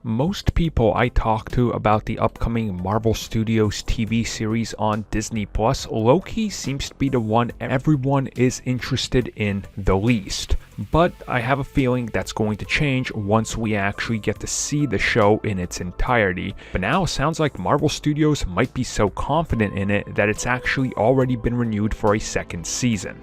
Most people I talk to about the upcoming Marvel Studios TV series on Disney Plus, Loki seems to be the one everyone is interested in the least. But I have a feeling that's going to change once we actually get to see the show in its entirety. But now it sounds like Marvel Studios might be so confident in it that it's actually already been renewed for a second season.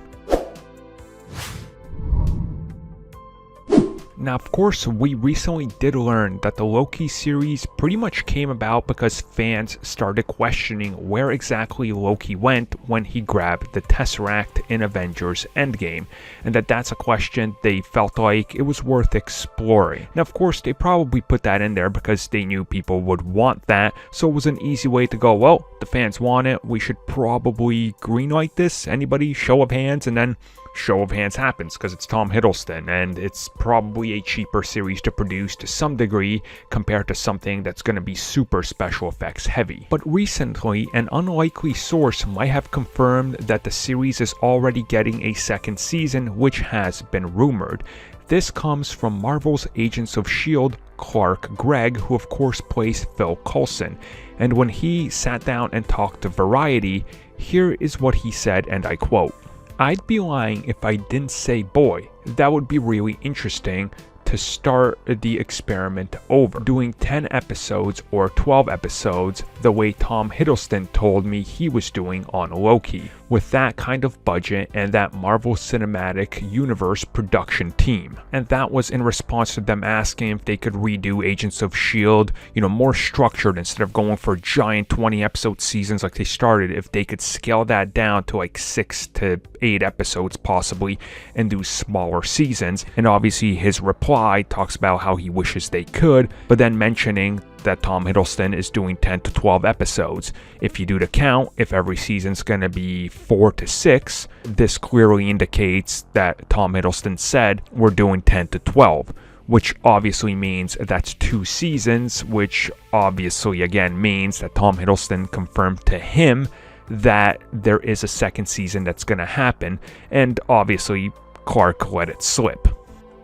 Now, of course, we recently did learn that the Loki series pretty much came about because fans started questioning where exactly Loki went when he grabbed the Tesseract in Avengers Endgame, and that's a question they felt like it was worth exploring. Now, of course, they probably put that in there because they knew people would want that, so it was an easy way to go, well, the fans want it, we should probably greenlight this. Anybody? Show of hands, and then show of hands happens because it's Tom Hiddleston, and it's probably a cheaper series to produce to some degree compared to something that's going to be super special effects heavy. But recently, an unlikely source might have confirmed that the series is already getting a second season, which has been rumored. This comes from Marvel's Agents of S.H.I.E.L.D. Clark Gregg, who of course plays Phil Coulson. And when he sat down and talked to Variety, here is what he said, and I quote, "I'd be lying if I didn't say, boy, that would be really interesting to start the experiment over, doing 10 episodes or 12 episodes the way Tom Hiddleston told me he was doing on Loki, with that kind of budget and that Marvel Cinematic Universe production team." And that was in response to them asking if they could redo Agents of S.H.I.E.L.D., more structured instead of going for giant 20 episode seasons like they started, if they could scale that down to like 6 to 8 episodes possibly and do smaller seasons. And obviously his reply talks about how he wishes they could, but then mentioning that Tom Hiddleston is doing 10 to 12 episodes. If you do the count, if every season's gonna be 4 to 6, this clearly indicates that Tom Hiddleston said we're doing 10 to 12, which obviously means that's 2 seasons, which obviously again means that Tom Hiddleston confirmed to him that there is a second season that's gonna happen, and obviously Clark let it slip.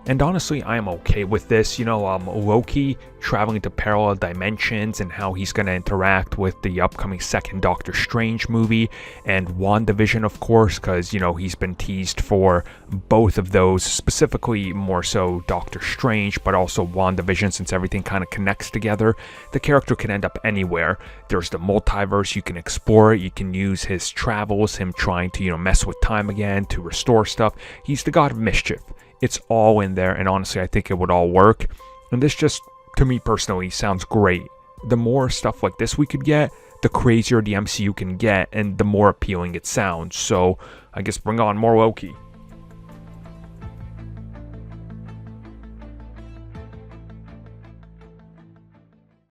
And honestly, I am okay with this. Loki traveling to parallel dimensions and how he's going to interact with the upcoming second Doctor Strange movie, and WandaVision, of course, because, he's been teased for both of those, specifically more so Doctor Strange, but also WandaVision, since everything kind of connects together. The character can end up anywhere. There's the multiverse, you can explore it, you can use his travels, him trying to, mess with time again to restore stuff. He's the god of mischief. It's all in there, and honestly, I think it would all work. And this just, to me personally, sounds great. The more stuff like this we could get, the crazier the MCU can get, and the more appealing it sounds. So, I guess bring on more Loki.